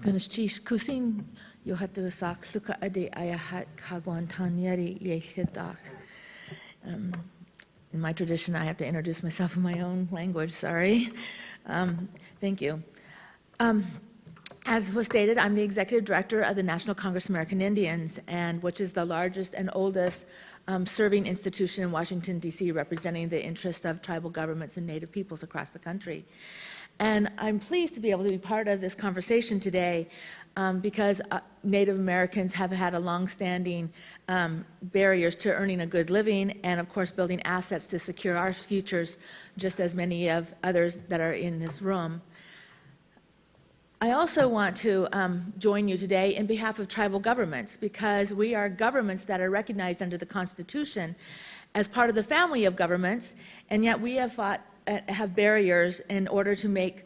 Penischish kusin yohatu sak suka ade ayahat kagwantanyeri yehitak. In my tradition, I have to introduce myself in my own language, sorry. Thank you. As was stated, I'm the executive director of the National Congress of American Indians, which is the largest and oldest serving institution in Washington, D.C., representing the interests of tribal governments and Native peoples across the country. And I'm pleased to be able to be part of this conversation today because Native Americans have had a long-standing barriers to earning a good living and, of course, building assets to secure our futures, just as many of others that are in this room. I also want to join you today in behalf of tribal governments because we are governments that are recognized under the Constitution as part of the family of governments, and yet we have barriers in order to make,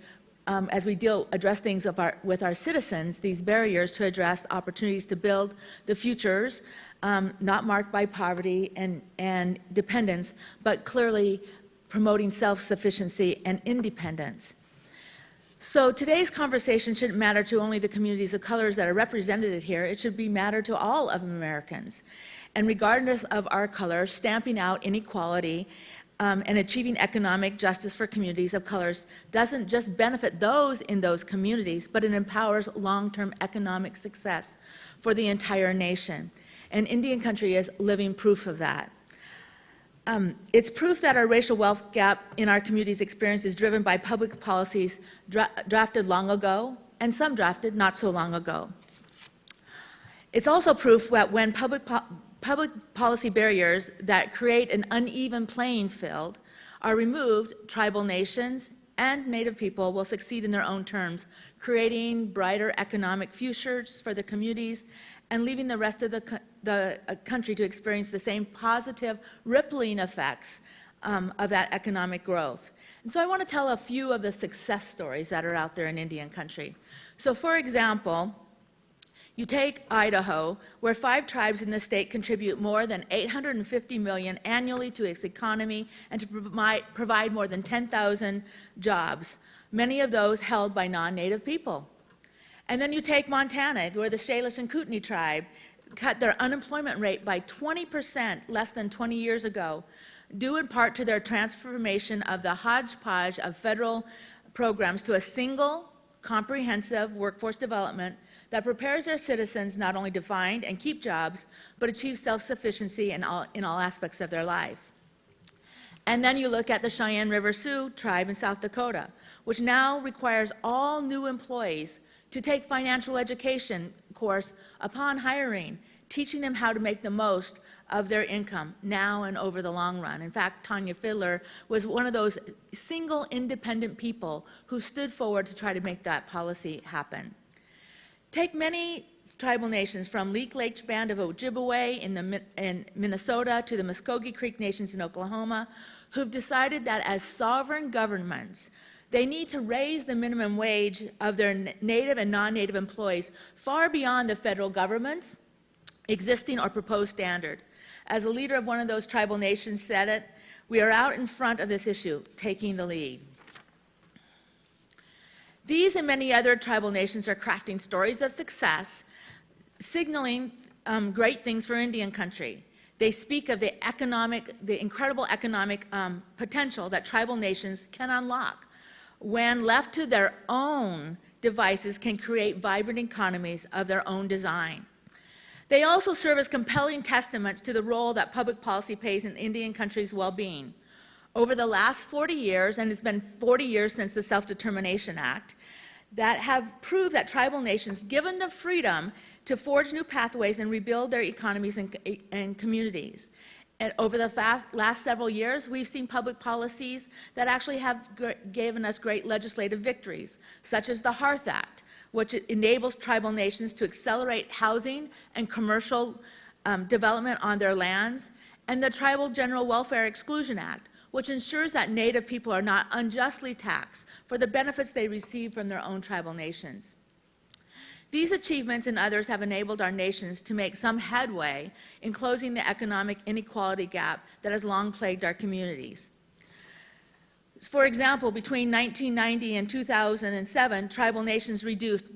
as we address things with our citizens, these barriers to address opportunities to build the futures, not marked by poverty and dependence, but clearly promoting self-sufficiency and independence. So today's conversation shouldn't matter to only the communities of colors that are represented here. It should matter to all of Americans. And regardless of our color, stamping out inequality and achieving economic justice for communities of colors doesn't just benefit those in those communities, but it empowers long-term economic success for the entire nation. And Indian country is living proof of that. It's proof that our racial wealth gap in our community's experience is driven by public policies drafted long ago, and some drafted not so long ago. It's also proof that when public policy barriers that create an uneven playing field are removed, tribal nations and Native people will succeed in their own terms, creating brighter economic futures for the communities and leaving the rest of the country to experience the same positive rippling effects of that economic growth. And so I want to tell a few of the success stories that are out there in Indian country. So for example, you take Idaho, where 5 tribes in the state contribute more than $850 million annually to its economy and to provide more than 10,000 jobs, many of those held by non-Native people. And then you take Montana, where the Salish and Kootenai tribe cut their unemployment rate by 20% less than 20 years ago, due in part to their transformation of the hodgepodge of federal programs to a single, comprehensive workforce development that prepares their citizens not only to find and keep jobs, but achieve self-sufficiency in all aspects of their life. And then you look at the Cheyenne River Sioux tribe in South Dakota, which now requires all new employees to take financial education course upon hiring, teaching them how to make the most of their income now and over the long run. In fact, Tanya Fiddler was one of those single independent people who stood forward to try to make that policy happen. Take many tribal nations from Leak Lake Band of Ojibwe in Minnesota to the Muskogee Creek Nations in Oklahoma, who've decided that as sovereign governments, they need to raise the minimum wage of their Native and non-Native employees far beyond the federal government's existing or proposed standard. As a leader of one of those tribal nations said it, we are out in front of this issue, taking the lead. These and many other tribal nations are crafting stories of success, signaling great things for Indian country. They speak of the incredible economic potential that tribal nations can unlock. When left to their own devices, can create vibrant economies of their own design. They also serve as compelling testaments to the role that public policy plays in Indian country's well-being. Over the last 40 years, and it's been 40 years since the Self-Determination Act, that have proved that tribal nations, given the freedom to forge new pathways and rebuild their economies and communities. And over the last several years, we've seen public policies that actually have given us great legislative victories, such as the Hearth Act, which enables tribal nations to accelerate housing and commercial development on their lands, and the Tribal General Welfare Exclusion Act, which ensures that Native people are not unjustly taxed for the benefits they receive from their own tribal nations. These achievements and others have enabled our nations to make some headway in closing the economic inequality gap that has long plagued our communities. For example, between 1990 and 2007, tribal nations reduced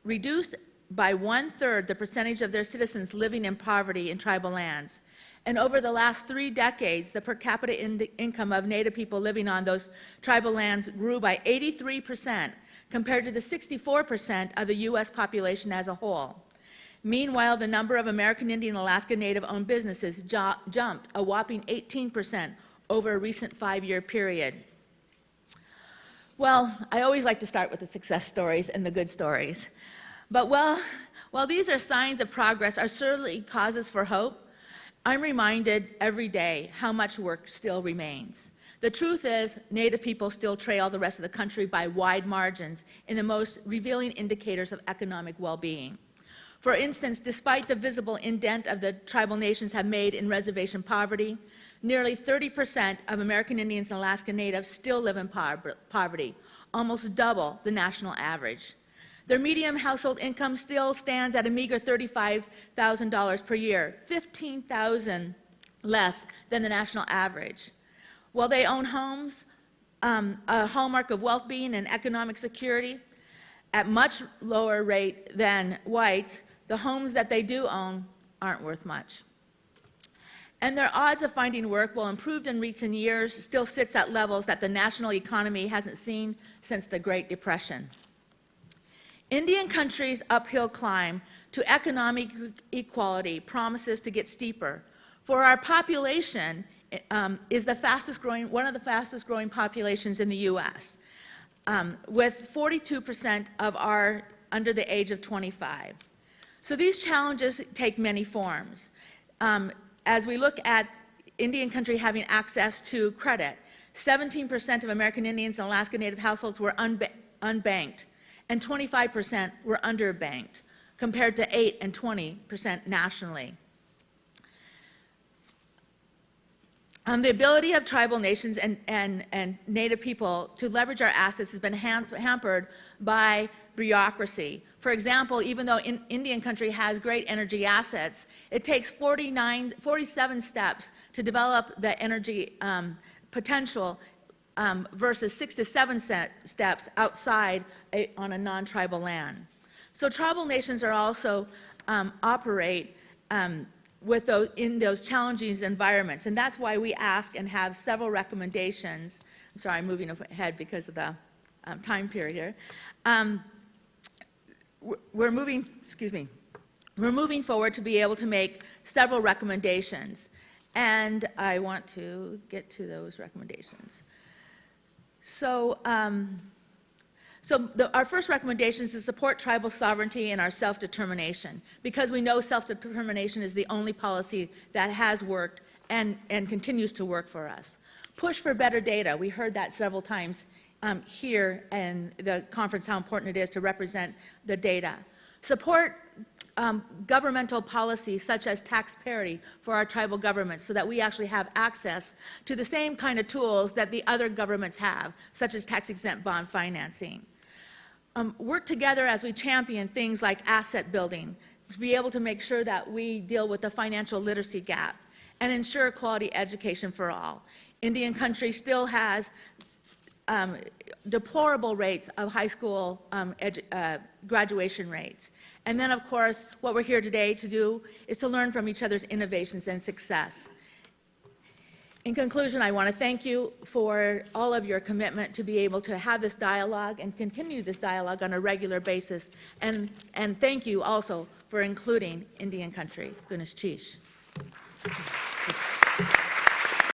reduced by 1/3 the percentage of their citizens living in poverty in tribal lands. And over the last 3 decades, the per capita income of Native people living on those tribal lands grew by 83% compared to the 64% of the U.S. population as a whole. Meanwhile, the number of American Indian Alaska Native-owned businesses jumped a whopping 18% over a recent 5-year period. Well, I always like to start with the success stories and the good stories. But while these are signs of progress, are certainly causes for hope, I'm reminded every day how much work still remains. The truth is, Native people still trail the rest of the country by wide margins in the most revealing indicators of economic well-being. For instance, despite the visible indent of the tribal nations have made in reservation poverty, nearly 30% of American Indians and Alaska Natives still live in poverty, almost double the national average. Their median household income still stands at a meager $35,000 per year, $15,000 less than the national average. While they own homes, a hallmark of well-being and economic security, at much lower rate than whites, the homes that they do own aren't worth much. And their odds of finding work, while improved in recent years, still sits at levels that the national economy hasn't seen since the Great Depression. Indian country's uphill climb to economic equality promises to get steeper. For our population is the fastest growing, one of the fastest growing populations in the U.S., with 42% of our under the age of 25. So these challenges take many forms. As we look at Indian country having access to credit, 17% of American Indians and Alaska Native households were unbanked, and 25% were underbanked, compared to 8% and 20% nationally. The ability of tribal nations and Native people to leverage our assets has been hampered by bureaucracy. For example, even though Indian country has great energy assets, it takes 47 steps to develop the energy potential versus 6 to 7 steps outside on a non-tribal land. So tribal nations are also operate in those challenging environments, and that's why we ask and have several recommendations. I'm sorry, I'm moving ahead because of the time period here. We're moving forward to be able to make several recommendations, and I want to get to those recommendations. So, our first recommendation is to support tribal sovereignty and our self-determination, because we know self-determination is the only policy that has worked and continues to work for us. Push for better data. We heard that several times here in the conference, how important it is to represent the data. Support governmental policies such as tax parity for our tribal governments, so that we actually have access to the same kind of tools that the other governments have, such as tax-exempt bond financing. Work together as we champion things like asset building to be able to make sure that we deal with the financial literacy gap and ensure quality education for all. Indian country still has deplorable rates of high school graduation rates. And then, of course, what we're here today to do is to learn from each other's innovations and success. In conclusion, I want to thank you for all of your commitment to be able to have this dialogue and continue this dialogue on a regular basis. And thank you also for including Indian country. Gunesh Chish.